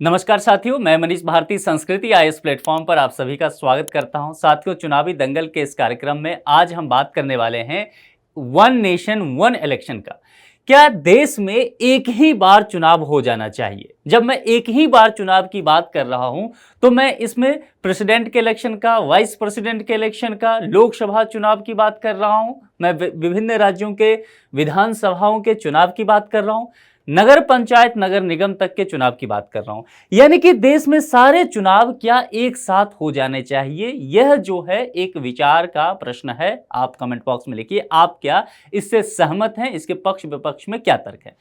नमस्कार साथियों, मैं मनीष भारती संस्कृति आईएएस प्लेटफॉर्म पर आप सभी का स्वागत करता हूं। साथियों, चुनावी दंगल के इस कार्यक्रम में आज हम बात करने वाले हैं वन नेशन वन इलेक्शन का। क्या देश में एक ही बार चुनाव हो जाना चाहिए? जब मैं एक ही बार चुनाव की बात कर रहा हूं तो मैं इसमें प्रेसिडेंट के इलेक्शन का, वाइस प्रेसिडेंट के इलेक्शन का, लोकसभा चुनाव की बात कर रहा हूं, मैं विभिन्न राज्यों के विधानसभाओं के चुनाव की बात कर रहा हूं, नगर पंचायत, नगर निगम तक के चुनाव की बात कर रहा हूं। यानी कि देश में सारे चुनाव क्या एक साथ हो जाने चाहिए? यह जो है एक विचार का प्रश्न है। आप कमेंट बॉक्स में लिखिए, आप क्या इससे सहमत हैं? इसके पक्ष विपक्ष में क्या तर्क है?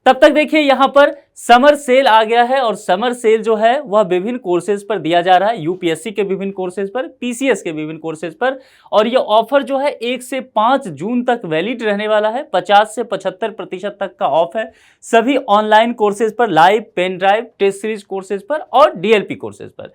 तब तक देखिए, यहां पर समर सेल आ गया है और समर सेल जो है वह विभिन्न कोर्सेज पर दिया जा रहा है। यूपीएससी के विभिन्न कोर्सेज पर, पीसीएस के विभिन्न कोर्सेज पर। और यह ऑफर जो है 1 से 5 जून तक वैलिड रहने वाला है। 50 से 75% तक का ऑफ है सभी ऑनलाइन कोर्सेज पर, live, pen drive, test series courses पर और डीएलपी कोर्सेज पर।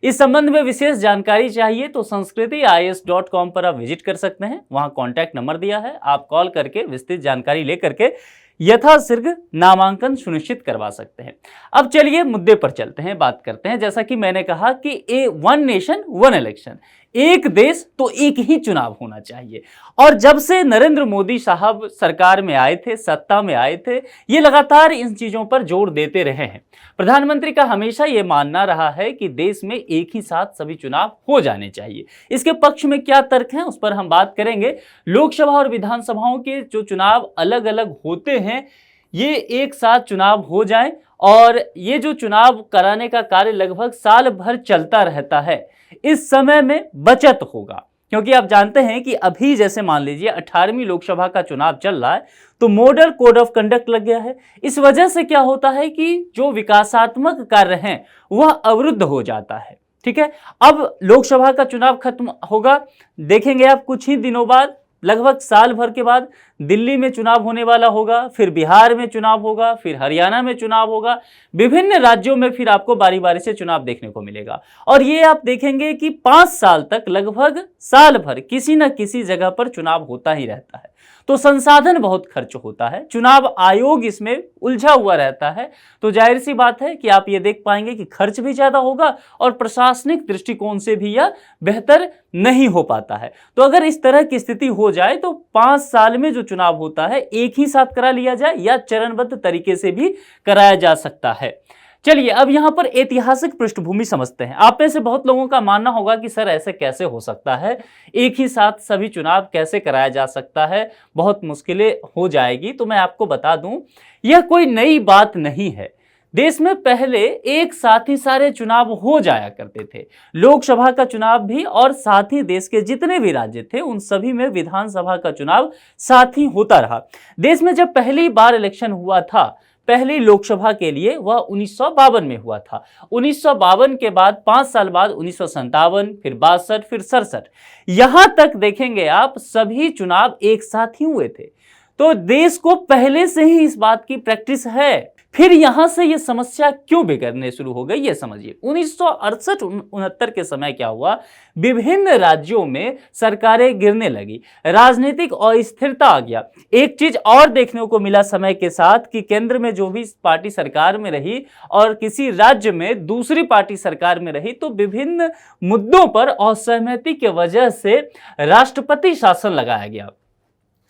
इस संबंध में विशेष जानकारी चाहिए तो sanskrithias.com पर आप विजिट कर सकते हैं। वहां कॉन्टैक्ट नंबर दिया है, आप कॉल करके विस्तृत जानकारी लेकर के यथाशीघ्र नामांकन सुनिश्चित करवा सकते हैं। अब चलिए मुद्दे पर चलते हैं, बात करते हैं। जैसा कि मैंने कहा कि वन नेशन वन इलेक्शन, एक देश तो एक ही चुनाव होना चाहिए। और जब से नरेंद्र मोदी साहब सरकार में आए थे, सत्ता में आए थे, ये लगातार इन चीजों पर जोर देते रहे हैं। प्रधानमंत्री का हमेशा ये मानना रहा है कि देश में एक ही साथ सभी चुनाव हो जाने चाहिए। इसके पक्ष में क्या तर्क हैं उस पर हम बात करेंगे। लोकसभा और विधानसभाओं के जो चुनाव अलग अलग होते हैं, ये एक साथ चुनाव हो जाएं और ये जो चुनाव कराने का कार्य लगभग साल भर चलता रहता है, इस समय में बचत होगा। क्योंकि आप जानते हैं कि अभी जैसे मान लीजिए 18वीं लोकसभा का चुनाव चल रहा है तो मॉडल कोड ऑफ कंडक्ट लग गया है। इस वजह से क्या होता है कि जो विकासात्मक कार्य हैं वह अवरुद्ध हो जाता है। ठीक है, अब लोकसभा का चुनाव खत्म होगा, देखेंगे आप कुछ ही दिनों बाद, लगभग साल भर के बाद दिल्ली में चुनाव होने वाला होगा, फिर बिहार में चुनाव होगा, फिर हरियाणा में चुनाव होगा, विभिन्न राज्यों में फिर आपको बारी बारी से चुनाव देखने को मिलेगा। और ये आप देखेंगे कि 5 साल तक लगभग साल भर किसी न किसी जगह पर चुनाव होता ही रहता है। तो संसाधन बहुत खर्च होता है, चुनाव आयोग इसमें उलझा हुआ रहता है। तो जाहिर सी बात है कि आप ये देख पाएंगे कि खर्च भी ज्यादा होगा और प्रशासनिक दृष्टिकोण से भी यह बेहतर नहीं हो पाता है। तो अगर इस तरह की स्थिति हो जाए तो 5 साल में जो चुनाव होता है एक ही साथ करा लिया जाए या चरणबद्ध तरीके से भी कराया जा सकता है। चलिए अब यहां पर ऐतिहासिक पृष्ठभूमि समझते हैं। आप में से बहुत लोगों का मानना होगा कि सर ऐसे कैसे हो सकता है, एक ही साथ सभी चुनाव कैसे कराया जा सकता है, बहुत मुश्किलें हो जाएगी। तो मैं आपको बता दूं, यह कोई नई बात नहीं है। देश में पहले एक साथ ही सारे चुनाव हो जाया करते थे, लोकसभा का चुनाव भी और साथ ही देश के जितने भी राज्य थे उन सभी में विधानसभा का चुनाव साथ ही होता रहा। देश में जब पहली बार इलेक्शन हुआ था पहली लोकसभा के लिए, वह 1952 में हुआ था। 1952 के बाद 5 साल बाद 1957, फिर 62, फिर 67, यहां तक देखेंगे आप सभी चुनाव एक साथ ही हुए थे। तो देश को पहले से ही इस बात की प्रैक्टिस है। फिर यहां से यह समस्या क्यों बिगड़ने शुरू हो गई, यह समझिए। 1968-69 के समय क्या हुआ, विभिन्न राज्यों में सरकारें गिरने लगी, राजनीतिक अस्थिरता आ गया। एक चीज और देखने को मिला समय के साथ कि केंद्र में जो भी पार्टी सरकार में रही और किसी राज्य में दूसरी पार्टी सरकार में रही, तो विभिन्न मुद्दों पर असहमति की वजह से राष्ट्रपति शासन लगाया गया।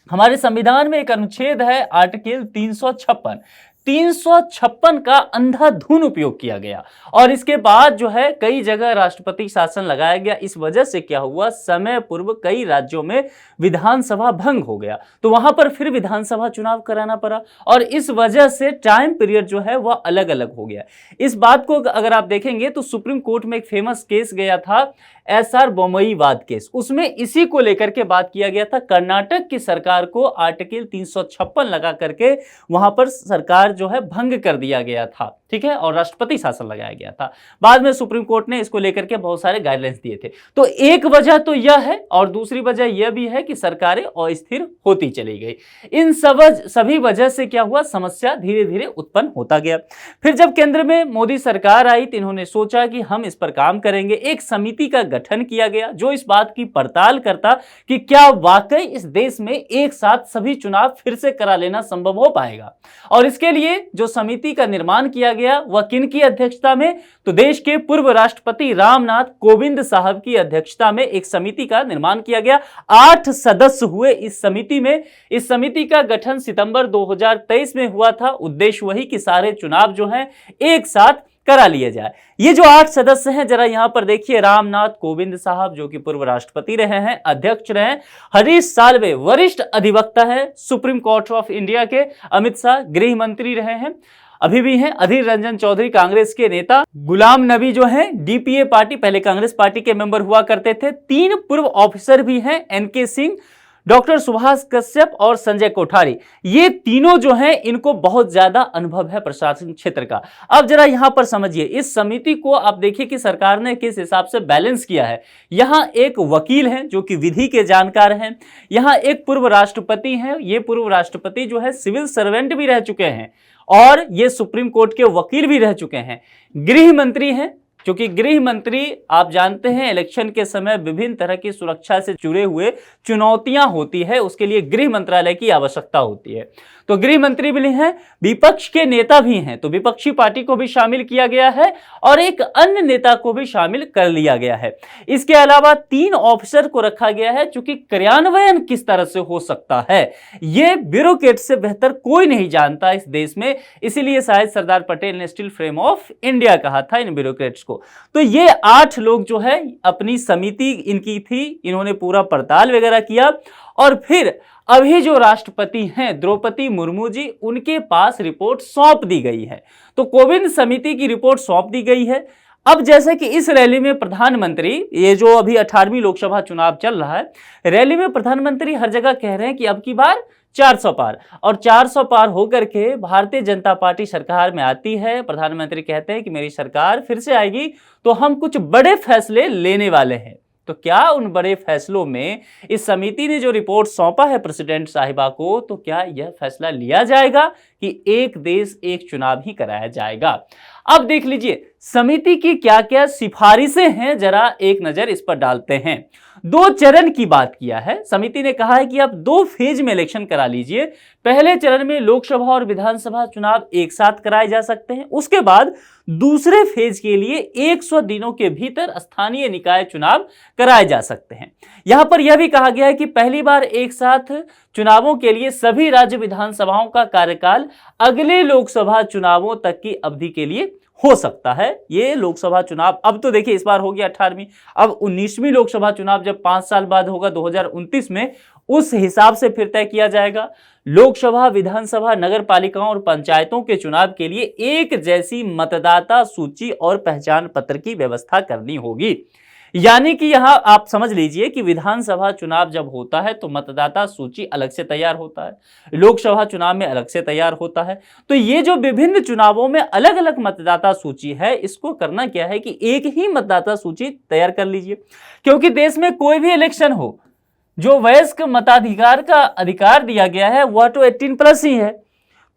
हमारे संविधान में एक अनुच्छेद है आर्टिकल 356 का अंधाधुन उपयोग किया गया और इसके बाद जो है कई जगह राष्ट्रपति शासन लगाया गया। इस वजह से क्या हुआ, समय पूर्व कई राज्यों में विधानसभा भंग हो गया, तो वहां पर फिर विधानसभा चुनाव कराना पड़ा और इस वजह से टाइम पीरियड जो है वह अलग अलग हो गया। इस बात को अगर आप देखेंगे तो सुप्रीम कोर्ट में एक फेमस केस गया था, एसआर बोमई वाद केस, उसमें इसी को लेकर के बात किया गया था। कर्नाटक की सरकार को आर्टिकल 356 लगा करके वहां पर सरकार जो है भंग कर दिया गया था, ठीक है, और राष्ट्रपति शासन लगाया गया था। बाद में सुप्रीम कोर्ट ने इसको लेकर के बहुत सारे गाइडलाइंस दिए थे। तो एक वजह तो यह है और दूसरी वजह यह भी है कि सरकारें अस्थिर होती चली गई। इन सभी वजह से क्या हुआ, समस्या धीरे धीरे उत्पन्न होता गया। फिर जब केंद्र में मोदी सरकार आई तो इन्होंने सोचा कि हम इस पर काम करेंगे। एक समिति का गठन किया गया जो इस बात की पड़ताल करता कि क्या वाकई इस देश में एक साथ सभी चुनाव फिर से करा लेना संभव हो पाएगा। और इसके लिए ये जो समिति का निर्माण किया गया वह किन की अध्यक्षता में, तो देश के पूर्व राष्ट्रपति रामनाथ कोविंद साहब की अध्यक्षता में एक समिति का निर्माण किया गया। 8 सदस्य हुए इस समिति में। इस समिति का गठन सितंबर 2023 में हुआ था। उद्देश्य वही कि सारे चुनाव जो हैं एक साथ करा लिए जाए। ये जो 8 सदस्य हैं, जरा यहां पर देखिए, रामनाथ कोविंद साहब जो कि पूर्व राष्ट्रपति रहे हैं, अध्यक्ष रहे हैं। हरीश साल्वे वरिष्ठ अधिवक्ता है सुप्रीम कोर्ट ऑफ इंडिया के। अमित शाह गृह मंत्री रहे हैं, अभी भी हैं। अधीर रंजन चौधरी कांग्रेस के नेता। गुलाम नबी जो हैं डीपीए पार्टी, पहले कांग्रेस पार्टी के मेंबर हुआ करते थे। 3 पूर्व ऑफिसर भी हैं, एनके सिंह, डॉक्टर सुभाष कश्यप और संजय कोठारी। ये तीनों जो हैं इनको बहुत ज्यादा अनुभव है प्रशासन क्षेत्र का। अब जरा यहां पर समझिए, इस समिति को आप देखिए कि सरकार ने किस हिसाब से बैलेंस किया है। यहां एक वकील हैं जो कि विधि के जानकार हैं, यहां एक पूर्व राष्ट्रपति हैं, ये पूर्व राष्ट्रपति जो है सिविल सर्वेंट भी रह चुके हैं और ये सुप्रीम कोर्ट के वकील भी रह चुके हैं। गृह मंत्री हैं, क्योंकि गृह मंत्री आप जानते हैं इलेक्शन के समय विभिन्न तरह की सुरक्षा से जुड़े हुए चुनौतियां होती है, उसके लिए गृह मंत्रालय की आवश्यकता होती है। तो गृह मंत्री भी हैं, विपक्ष के नेता भी हैं, तो विपक्षी पार्टी को भी शामिल किया गया है और एक अन्य नेता को भी शामिल कर लिया गया है। इसके अलावा 3 ऑफिसर को रखा गया है, चूंकि क्रियान्वयन किस तरह से हो सकता है यह ब्यूरोक्रेट से बेहतर कोई नहीं जानता इस देश में, इसीलिए शायद सरदार पटेल ने स्टील फ्रेम ऑफ इंडिया कहा था इन ब्यूरोक्रेट्स को। तो ये 8 लोग जो है अपनी समिति इनकी थी, इन्होंने पूरा पड़ताल वगैरह किया और फिर अभी जो राष्ट्रपति हैं द्रौपदी मुर्मू जी, उनके पास रिपोर्ट सौंप दी गई है। तो कोविंद समिति की रिपोर्ट सौंप दी गई है। अब जैसे कि इस रैली में प्रधानमंत्री, ये जो अभी 18वीं लोकसभा चुनाव चल रहा है, रैली में प्रधानमंत्री हर जगह कह रहे हैं कि अब की बार 400 पार, और 400 पार होकर के भारतीय जनता पार्टी सरकार में आती है। प्रधानमंत्री कहते हैं कि मेरी सरकार फिर से आएगी तो हम कुछ बड़े फैसले लेने वाले हैं। तो क्या उन बड़े फैसलों में इस समिति ने जो रिपोर्ट सौंपा है प्रेसिडेंट साहिबा को, तो क्या यह फैसला लिया जाएगा कि एक देश एक चुनाव ही कराया जाएगा? अब देख लीजिए समिति की क्या क्या सिफारिशें हैं, जरा एक नजर इस पर डालते हैं। 2 चरण की बात किया है समिति ने, कहा है कि आप 2 फेज में इलेक्शन करा लीजिए। पहले चरण में लोकसभा और विधानसभा चुनाव एक साथ कराए जा सकते हैं, उसके बाद दूसरे फेज के लिए 100 दिनों के भीतर स्थानीय निकाय चुनाव कराए जा सकते हैं। यहां पर यह भी कहा गया है कि पहली बार एक साथ चुनावों के लिए सभी राज्य विधानसभाओं का कार्यकाल अगले लोकसभा चुनावों तक की अवधि के लिए हो सकता है। ये लोकसभा चुनाव अब तो देखिए इस बार हो गया 18वीं, अब 19वीं लोकसभा चुनाव जब 5 साल बाद होगा 2029 में, उस हिसाब से फिर तय किया जाएगा। लोकसभा, विधानसभा, नगर पालिकाओं और पंचायतों के चुनाव के लिए एक जैसी मतदाता सूची और पहचान पत्र की व्यवस्था करनी होगी। यानी कि यहां आप समझ लीजिए कि विधानसभा चुनाव जब होता है तो मतदाता सूची अलग से तैयार होता है, लोकसभा चुनाव में अलग से तैयार होता है। तो ये जो विभिन्न चुनावों में अलग अलग मतदाता सूची है, इसको करना क्या है कि एक ही मतदाता सूची तैयार कर लीजिए, क्योंकि देश में कोई भी इलेक्शन हो, जो वयस्क मताधिकार का अधिकार दिया गया है वह तो 18+ ही है।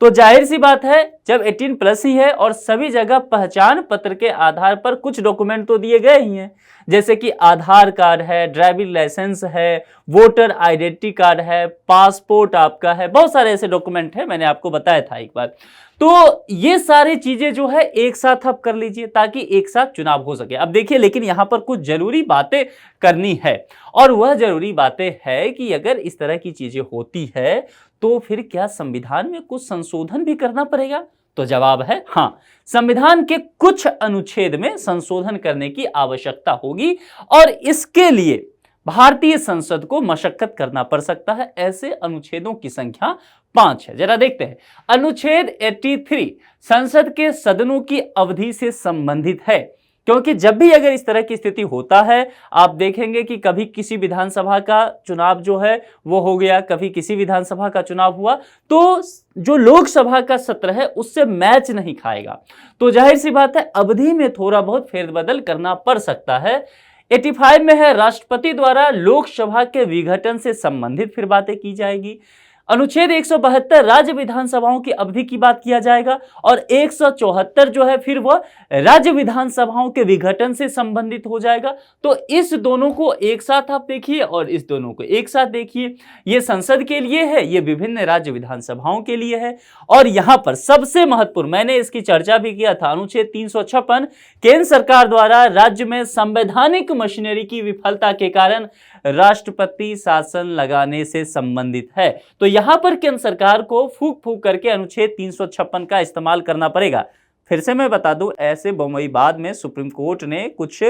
तो जाहिर सी बात है जब 18+ ही है और सभी जगह पहचान पत्र के आधार पर कुछ डॉक्यूमेंट तो दिए गए ही हैं, जैसे कि आधार कार्ड है, ड्राइविंग लाइसेंस है, वोटर आइडेंटिटी कार्ड है, पासपोर्ट आपका है, बहुत सारे ऐसे डॉक्यूमेंट हैं, मैंने आपको बताया था एक बार। तो ये सारी चीजें जो है एक साथ आप कर लीजिए ताकि एक साथ चुनाव हो सके। अब देखिए लेकिन यहां पर कुछ जरूरी बातें करनी है, और वह जरूरी बातें है कि अगर इस तरह की चीजें होती है तो फिर क्या संविधान में कुछ संशोधन भी करना पड़ेगा? तो जवाब है हाँ, संविधान के कुछ अनुच्छेद में संशोधन करने की आवश्यकता होगी और इसके लिए भारतीय संसद को मशक्कत करना पड़ सकता है। ऐसे अनुच्छेदों की संख्या 5 है, जरा देखते हैं। अनुच्छेद 83 संसद के सदनों की अवधि से संबंधित है, क्योंकि जब भी अगर इस तरह की स्थिति होता है, आप देखेंगे कि कभी किसी विधानसभा का चुनाव जो है वो हो गया, कभी किसी विधानसभा का चुनाव हुआ, तो जो लोकसभा का सत्र है उससे मैच नहीं खाएगा। तो जाहिर सी बात है अवधि में थोड़ा बहुत फेरबदल करना पड़ सकता है। 85 में है राष्ट्रपति द्वारा लोकसभा के विघटन से संबंधित फिर बातें की जाएगी। अनुच्छेद 172 राज्य विधानसभाओं की अवधि की बात किया जाएगा और 174 जो है फिर वह राज्य विधानसभाओं के विघटन से संबंधित हो जाएगा। तो इस दोनों को एक साथ आप देखिए और इस दोनों को एक साथ देखिए। यह संसद के लिए है, यह विभिन्न राज्य विधानसभाओं के लिए है। और यहां पर सबसे महत्वपूर्ण, मैंने इसकी चर्चा भी किया था, अनुच्छेद 356 केंद्र सरकार द्वारा राज्य में संवैधानिक मशीनरी की विफलता के कारण राष्ट्रपति शासन लगाने से संबंधित है। तो यहां पर केंद्र सरकार को फूंक फूंक करके अनुच्छेद 356 का इस्तेमाल करना पड़ेगा। फिर से मैं बता दूं, ऐसे बम्बई बाद में सुप्रीम कोर्ट ने कुछ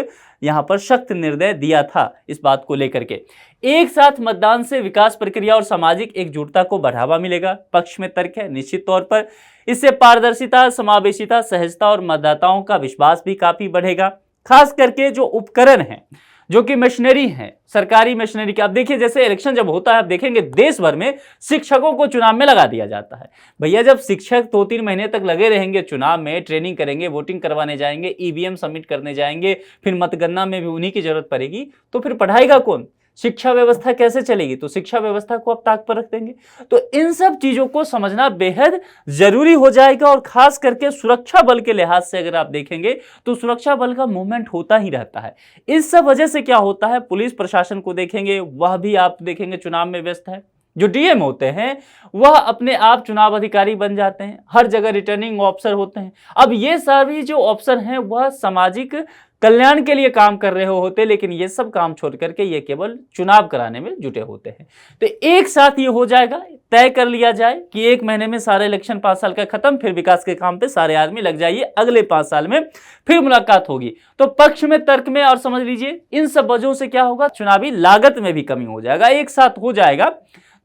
यहां पर सख्त निर्णय दिया था इस बात को लेकर के। एक साथ मतदान से विकास प्रक्रिया और सामाजिक एकजुटता को बढ़ावा मिलेगा, पक्ष में तर्क है निश्चित तौर पर। इससे पारदर्शिता, समावेशिता, सहजता और मतदाताओं का विश्वास भी काफी बढ़ेगा। खास करके जो उपकरण हैं, जो कि मशीनरी है, सरकारी मशीनरी की, आप देखिए जैसे इलेक्शन जब होता है आप देखेंगे देश भर में शिक्षकों को चुनाव में लगा दिया जाता है। भैया जब शिक्षक 2-3 महीने तक लगे रहेंगे चुनाव में, ट्रेनिंग करेंगे, वोटिंग करवाने जाएंगे, ईवीएम सबमिट करने जाएंगे, फिर मतगणना में भी उन्हीं की जरूरत पड़ेगी, तो फिर पढ़ाएगा कौन? शिक्षा व्यवस्था कैसे चलेगी? तो शिक्षा व्यवस्था को आप ताक पर रख देंगे। तो इन सब चीजों को समझना बेहद जरूरी हो जाएगा। और खास करके सुरक्षा बल के लिहाज से अगर आप देखेंगे तो सुरक्षा बल का मूवमेंट होता ही रहता है। इस सब वजह से क्या होता है, पुलिस प्रशासन को देखेंगे, वह भी आप देखेंगे चुनाव में व्यस्त है। जो डीएम होते हैं वह अपने आप चुनाव अधिकारी बन जाते हैं, हर जगह रिटर्निंग ऑफिसर होते हैं। अब ये सारी जो ऑफिसर हैं वह सामाजिक कल्याण के लिए काम कर रहे होते, लेकिन ये सब काम छोड़ करके ये केवल चुनाव कराने में जुटे होते हैं। तो एक साथ ये हो जाएगा, तय कर लिया जाए कि 1 महीने में सारा इलेक्शन 5 साल का खत्म, फिर विकास के काम पे सारे आदमी लग जाइए, अगले 5 साल में फिर मुलाकात होगी। तो पक्ष में, तर्क में, और समझ लीजिए इन सब वजहों से क्या होगा, चुनावी लागत में भी कमी हो जाएगा। एक साथ हो जाएगा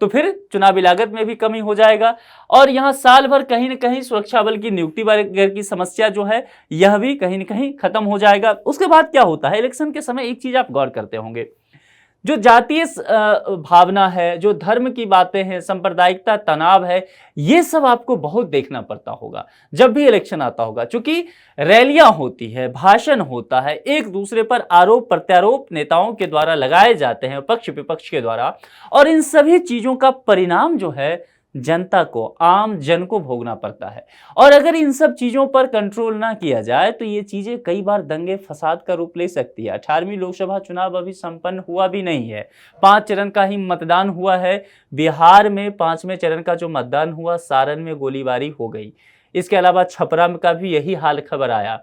तो फिर चुनावी लागत में भी कमी हो जाएगा। और यहां साल भर कहीं ना कहीं सुरक्षा बल की नियुक्ति वगैरह की समस्या जो है यह भी कहीं ना कहीं खत्म हो जाएगा। उसके बाद क्या होता है, इलेक्शन के समय एक चीज आप गौर करते होंगे, जो जातीय भावना है, जो धर्म की बातें हैं, सांप्रदायिकता, तनाव है, ये सब आपको बहुत देखना पड़ता होगा जब भी इलेक्शन आता होगा। क्योंकि रैलियां होती है, भाषण होता है, एक दूसरे पर आरोप प्रत्यारोप नेताओं के द्वारा लगाए जाते हैं, पक्ष विपक्ष के द्वारा, और इन सभी चीजों का परिणाम जो है जनता को, आम जन को भोगना पड़ता है। और अगर इन सब चीजों पर कंट्रोल ना किया जाए तो ये चीजें कई बार दंगे फसाद का रूप ले सकती है। 18वीं लोकसभा चुनाव अभी संपन्न हुआ भी नहीं है, 5 चरण का ही मतदान हुआ है। बिहार में 5वें चरण का जो मतदान हुआ, सारण में गोलीबारी हो गई। इसके अलावा छपरा का भी यही हाल खबर आया।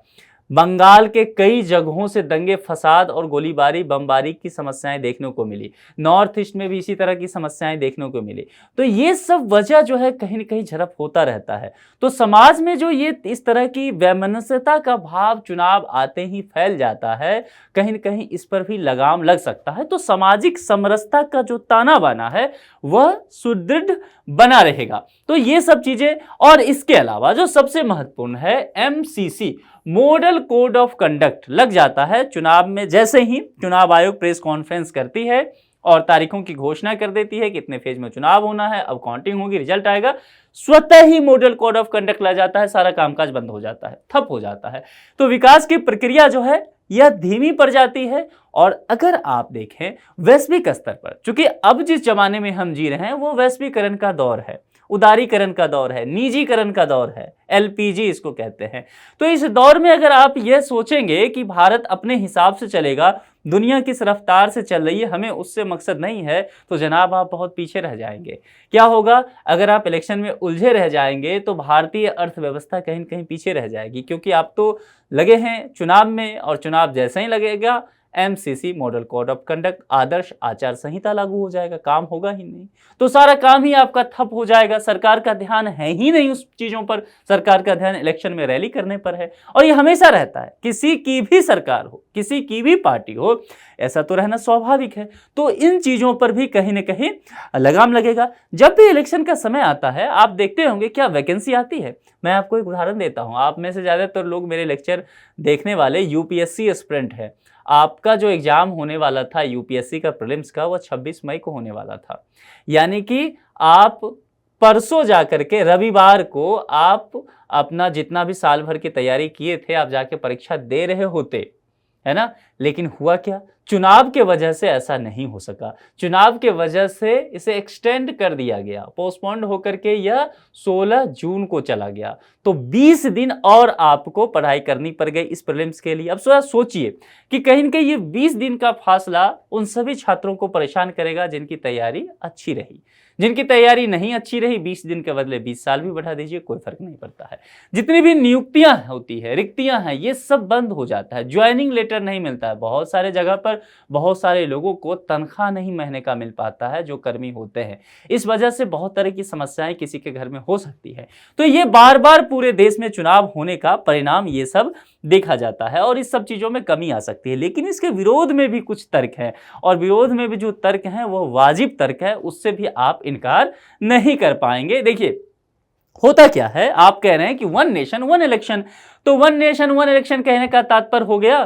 बंगाल के कई जगहों से दंगे फसाद और गोलीबारी बमबारी की समस्याएं देखने को मिली। नॉर्थ ईस्ट में भी इसी तरह की समस्याएं देखने को मिली। तो ये सब वजह जो है कहीं न कहीं झड़प होता रहता है। तो समाज में जो ये इस तरह की वैमनस्यता का भाव चुनाव आते ही फैल जाता है, कहीं न कहीं इस पर भी लगाम लग सकता है। तो सामाजिक समरसता का जो ताना बाना है वह सुदृढ़ बना रहेगा। तो ये सब चीजें, और इसके अलावा जो सबसे महत्वपूर्ण है, MCC model code of conduct लग जाता है चुनाव में। जैसे ही चुनाव आयोग प्रेस कॉन्फ्रेंस करती है और तारीखों की घोषणा कर देती है, कितने फेज में चुनाव होना है, अब काउंटिंग होगी, रिजल्ट आएगा, स्वतः ही मॉडल कोड ऑफ कंडक्ट लग जाता है, सारा कामकाज बंद हो जाता है, ठप हो जाता है। तो विकास की प्रक्रिया जो है यह धीमी पड़ जाती है। और अगर आप देखें वैश्विक स्तर पर, चूंकि अब जिस जमाने में हम जी रहे हैं वो वैश्वीकरण का दौर है, उदारीकरण का दौर है, निजीकरण का दौर है, एलपीजी इसको कहते हैं। तो इस दौर में अगर आप यह सोचेंगे कि भारत अपने हिसाब से चलेगा, दुनिया किस रफ्तार से चल रही है, हमें उससे मकसद नहीं है, तो जनाब आप बहुत पीछे रह जाएंगे। क्या होगा, अगर आप इलेक्शन में उलझे रह जाएंगे तो भारतीय अर्थव्यवस्था कहीं न कहीं पीछे रह जाएगी। क्योंकि आप तो लगे हैं चुनाव में, और चुनाव जैसे ही लगेगा MCC model code of conduct, आदर्श आचार संहिता लागू हो जाएगा, काम होगा ही नहीं। तो सारा काम ही आपका ठप हो जाएगा। सरकार का ध्यान है ही नहीं उस चीजों पर, सरकार का ध्यान इलेक्शन में रैली करने पर है। और ये हमेशा रहता है, किसी की भी सरकार हो, किसी की भी पार्टी हो, ऐसा तो रहना स्वाभाविक है। तो इन चीजों पर भी कहीं ना कहीं लगाम लगेगा। जब भी इलेक्शन का समय आता है आप देखते होंगे क्या वैकेंसी आती है। मैं आपको एक उदाहरण देता हूं, आप में से ज्यादातर लोग मेरे लेक्चर देखने वाले यूपीएससी एस्पिरेंट है। आपका जो एग्जाम होने वाला था यूपीएससी का प्रीलिम्स का, वो 26 मई को होने वाला था। यानी कि आप परसों जाकर के, रविवार को आप अपना जितना भी साल भर की तैयारी किए थे, आप जाके परीक्षा दे रहे होते। है ना। लेकिन हुआ क्या, चुनाव के वजह से ऐसा नहीं हो सका। चुनाव के वजह से इसे एक्सटेंड कर दिया गया, पोस्टपोन्ड होकर के यह 16 जून को चला गया। तो 20 दिन और आपको पढ़ाई करनी पड़ गई इस प्रीलिम्स के लिए। अब सोचिए कि कहीं न कहीं ये 20 दिन का फासला उन सभी छात्रों को परेशान करेगा जिनकी तैयारी अच्छी रही। जिनकी तैयारी नहीं अच्छी रही, 20 दिन के बदले 20 साल भी बढ़ा दीजिए, कोई फर्क नहीं पड़ता है। जितनी भी नियुक्तियां होती है, रिक्तियां हैं, ये सब बंद हो जाता है। ज्वाइनिंग लेटर नहीं मिलता है, बहुत सारे जगह पर बहुत सारे लोगों को तनख्वाह नहीं महीने का मिल पाता है जो कर्मी होते हैं। इस वजह से बहुत तरह की समस्याएं किसी के घर में हो सकती है। तो ये बार बार पूरे देश में चुनाव होने का परिणाम ये सब देखा जाता है और इस सब चीजों में कमी आ सकती है। लेकिन इसके विरोध में भी कुछ तर्क हैं और विरोध में भी जो तर्क हैं वो वाजिब तर्क है, उससे भी आप इनकार नहीं कर पाएंगे। देखिए होता क्या है, आप कह रहे हैं कि वन नेशन वन इलेक्शन, तो वन नेशन वन इलेक्शन कहने का तात्पर्य हो गया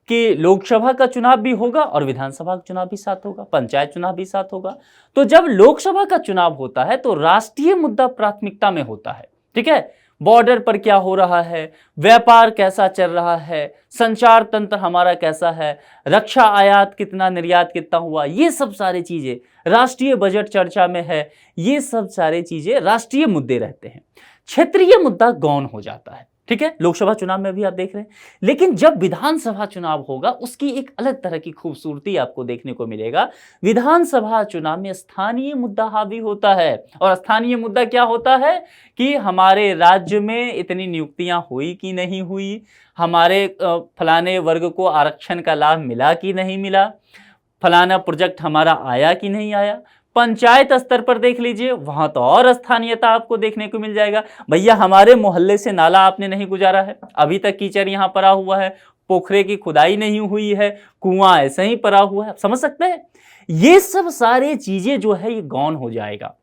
कि लोकसभा का चुनाव भी होगा और विधानसभा का चुनाव भी साथ होगा, पंचायत चुनाव भी साथ होगा। तो जब लोकसभा का चुनाव होता है तो राष्ट्रीय मुद्दा प्राथमिकता में होता है, ठीक है। बॉर्डर पर क्या हो रहा है, व्यापार कैसा चल रहा है, संचार तंत्र हमारा कैसा है, रक्षा आयात कितना, निर्यात कितना हुआ, ये सब सारी चीजें, राष्ट्रीय बजट चर्चा में है, ये सब सारी चीजें राष्ट्रीय मुद्दे रहते हैं। क्षेत्रीय मुद्दा गौण हो जाता है, ठीक है। लोकसभा चुनाव में भी आप देख रहे हैं। लेकिन जब विधानसभा चुनाव होगा उसकी एक अलग तरह की खूबसूरती आपको देखने को मिलेगा। विधानसभा चुनाव में स्थानीय मुद्दा हावी होता है। और स्थानीय मुद्दा क्या होता है कि हमारे राज्य में इतनी नियुक्तियां हुई कि नहीं हुई, हमारे फलाने वर्ग को आरक्षण का लाभ मिला कि नहीं मिला, फलाना प्रोजेक्ट हमारा आया कि नहीं आया। पंचायत स्तर पर देख लीजिए, वहां तो और स्थानीयता आपको देखने को मिल जाएगा। भैया हमारे मोहल्ले से नाला आपने नहीं गुजारा है, अभी तक कीचड़ यहां पड़ा हुआ है, पोखरे की खुदाई नहीं हुई है, कुआं ऐसे ही पड़ा हुआ है। समझ सकते हैं, ये सब सारी चीजें जो है ये गौण हो जाएगा।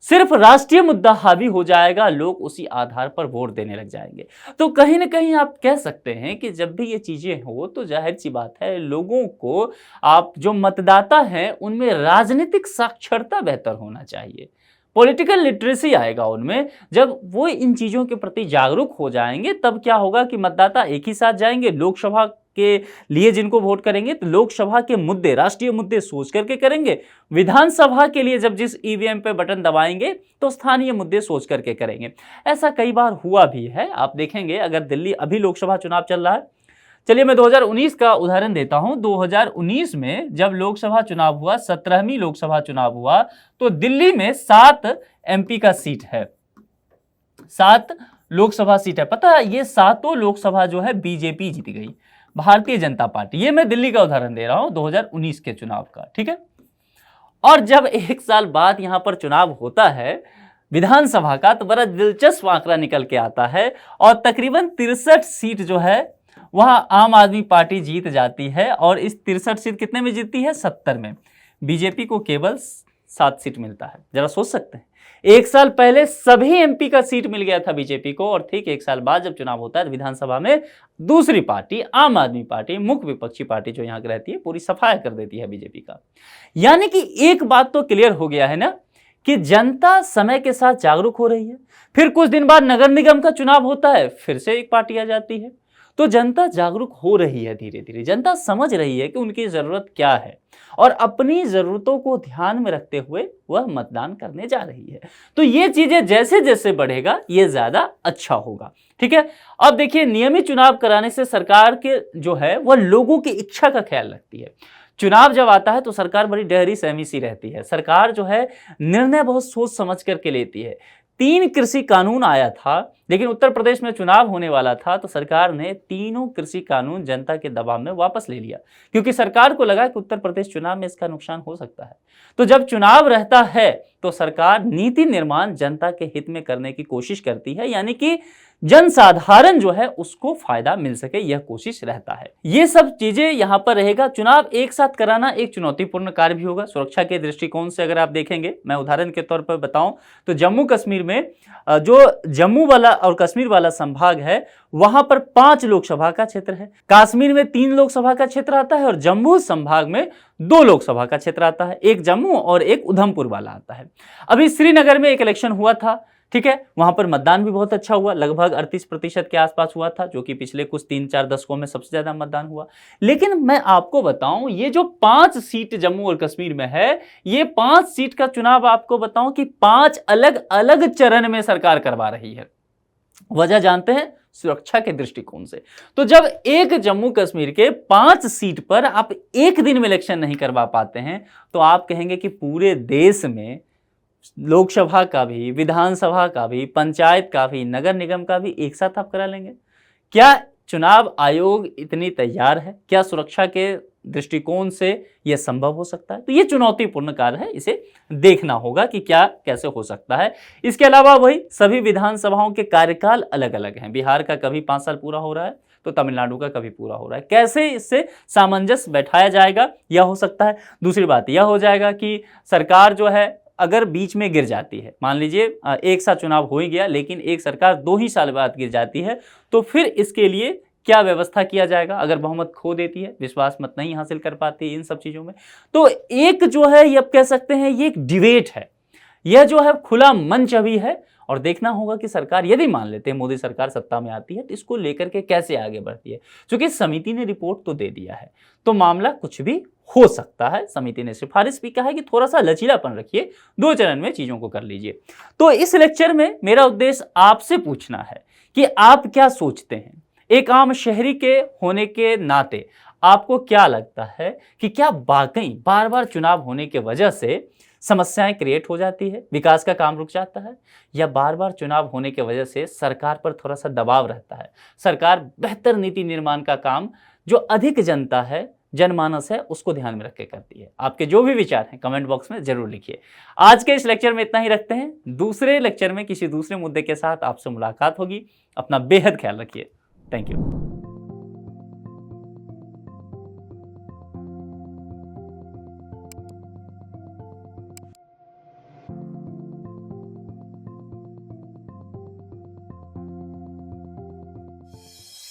सिर्फ राष्ट्रीय मुद्दा हावी हो जाएगा, लोग उसी आधार पर वोट देने लग जाएंगे। तो कहीं ना कहीं आप कह सकते हैं कि जब भी ये चीजें हो तो जाहिर सी बात है लोगों को, आप जो मतदाता हैं उनमें राजनीतिक साक्षरता बेहतर होना चाहिए, पॉलिटिकल लिटरेसी आएगा उनमें। जब वो इन चीजों के प्रति जागरूक हो जाएंगे तब क्या होगा कि मतदाता एक ही साथ जाएंगे, लोकसभा के लिए जिनको वोट करेंगे तो लोकसभा के मुद्दे, राष्ट्रीय मुद्दे सोच करके करेंगे। विधानसभा के लिए जब जिस ईवीएम पे बटन दबाएंगे तो स्थानीय मुद्दे सोच करके करेंगे। ऐसा कई बार हुआ भी है, आप देखेंगे। अगर दिल्ली, अभी लोकसभा चुनाव चल रहा है, चलिए मैं 2019 का उदाहरण देता हूं। 2019 में जब लोकसभा चुनाव हुआ, 17वीं लोकसभा चुनाव हुआ, तो दिल्ली में 7 एमपी का सीट है, 7 लोकसभा सीट है। पता है ये सातों लोकसभा जो है बीजेपी जीत गई, भारतीय जनता पार्टी। ये मैं दिल्ली का उदाहरण दे रहा हूं 2019 के चुनाव का, ठीक है। और जब एक साल बाद यहां पर चुनाव होता है विधानसभा का, तो बड़ा दिलचस्प आंकड़ा निकल के आता है और तकरीबन 63 सीट जो है वहां आम आदमी पार्टी जीत जाती है। और इस 63 सीट कितने में जीतती है? 70 में। बीजेपी को केवल 7 सीट मिलता है। जरा सोच सकते हैं, एक साल पहले सभी एमपी का सीट मिल गया था बीजेपी को, और ठीक एक साल बाद जब चुनाव होता है विधानसभा में दूसरी पार्टी, आम आदमी पार्टी, मुख्य विपक्षी पार्टी जो यहां रहती है, पूरी सफाया कर देती है बीजेपी का। यानी कि एक बात तो क्लियर हो गया है ना कि जनता समय के साथ जागरूक हो रही है। फिर कुछ दिन बाद नगर निगम का चुनाव होता है, फिर से एक पार्टी आ जाती है। तो जनता जागरूक हो रही है धीरे धीरे, जनता समझ रही है कि उनकी जरूरत क्या है और अपनी जरूरतों को ध्यान में रखते हुए वह मतदान करने जा रही है। तो ये चीजें जैसे जैसे बढ़ेगा ये ज्यादा अच्छा होगा, ठीक है। अब देखिए, नियमित चुनाव कराने से सरकार के जो है वह लोगों की इच्छा का ख्याल रखती है। चुनाव जब आता है तो सरकार बड़ी डहरी सहमी सी रहती है। सरकार जो है निर्णय बहुत सोच समझ करके लेती है। 3 कृषि कानून आया था, लेकिन उत्तर प्रदेश में चुनाव होने वाला था तो सरकार ने तीनों कृषि कानून जनता के दबाव में वापस ले लिया, क्योंकि सरकार को लगा कि उत्तर प्रदेश चुनाव में इसका नुकसान हो सकता है। तो जब चुनाव रहता है तो सरकार नीति निर्माण जनता के हित में करने की कोशिश करती है, यानी कि जनसाधारण जो है उसको फायदा मिल सके, यह कोशिश रहता है। ये सब चीजें यहां पर रहेगा। चुनाव एक साथ कराना एक चुनौतीपूर्ण कार्य भी होगा सुरक्षा के दृष्टिकोण से। अगर आप देखेंगे, मैं उदाहरण के तौर पर बताऊं तो जम्मू कश्मीर में जो जम्मू वाला और कश्मीर वाला संभाग है वहां पर 5 लोकसभा का क्षेत्र है, कश्मीर में 3 लोकसभा का क्षेत्र आता है और जम्मू संभाग में 2 लोकसभा का क्षेत्र आता है, एक जम्मू और एक उधमपुर वाला आता है। अभी श्रीनगर में एक इलेक्शन हुआ था, ठीक है, वहां पर मतदान भी बहुत अच्छा हुआ, लगभग 38% के आसपास हुआ था, जो कि पिछले कुछ 3-4 दशकों में सबसे ज्यादा मतदान हुआ। लेकिन मैं आपको बताऊं, ये जो 5 सीट जम्मू और कश्मीर में है, ये 5 सीट का चुनाव आपको बताऊं कि 5 अलग अलग चरण में सरकार करवा रही है। वजह जानते हैं? सुरक्षा के दृष्टिकोण से। तो जब एक जम्मू कश्मीर के 5 सीट पर आप एक दिन में इलेक्शन नहीं करवा पाते हैं, तो आप कहेंगे कि पूरे देश में लोकसभा का भी, विधानसभा का भी, पंचायत का भी, नगर निगम का भी एक साथ आप करा लेंगे? क्या चुनाव आयोग इतनी तैयार है? क्या सुरक्षा के दृष्टिकोण से यह संभव हो सकता है? तो यह चुनौतीपूर्ण कार्य है, इसे देखना होगा कि क्या कैसे हो सकता है। इसके अलावा वही सभी विधानसभाओं के कार्यकाल अलग अलग हैं। बिहार का कभी 5 साल पूरा हो रहा है, तो तमिलनाडु का कभी पूरा हो रहा है। कैसे इससे सामंजस्य बैठाया जाएगा, यह हो सकता है। दूसरी बात यह हो जाएगा कि सरकार जो है अगर बीच में गिर जाती है, मान लीजिए एक साथ चुनाव हो ही गया, लेकिन एक सरकार 2 ही साल बाद गिर जाती है, तो फिर इसके लिए क्या व्यवस्था किया जाएगा? अगर बहुमत खो देती है, विश्वास मत नहीं हासिल कर पाती इन सब चीजों में, तो एक जो है ये आप कह सकते हैं ये एक डिबेट है, यह जो है खुला मंच अभी है। और देखना होगा कि सरकार, यदि मान लेते हैं मोदी सरकार सत्ता में आती है, तो इसको लेकर के कैसे आगे बढ़ती है। क्योंकि समिति ने रिपोर्ट तो दे दिया है, तो मामला कुछ भी हो सकता है। समिति ने सिफारिश भी कहा है कि थोड़ा सा लचीलापन रखिए, 2 चरण में चीजों को कर लीजिए। तो इस लेक्चर में मेरा उद्देश्य आपसे पूछना है कि आप क्या सोचते हैं, एक आम शहरी के होने के नाते आपको क्या लगता है कि क्या वाकई बार बार चुनाव होने के वजह से समस्याएं क्रिएट हो जाती है, विकास का काम रुक जाता है, या बार बार चुनाव होने की वजह से सरकार पर थोड़ा सा दबाव रहता है, सरकार बेहतर नीति निर्माण का काम जो अधिक जनता है, जनमानस है, उसको ध्यान में रख के करती है? आपके जो भी विचार हैं कमेंट बॉक्स में जरूर लिखिए। आज के इस लेक्चर में इतना ही रखते हैं, दूसरे लेक्चर में किसी दूसरे मुद्दे के साथ आपसे मुलाकात होगी। अपना बेहद ख्याल रखिए। Thank you.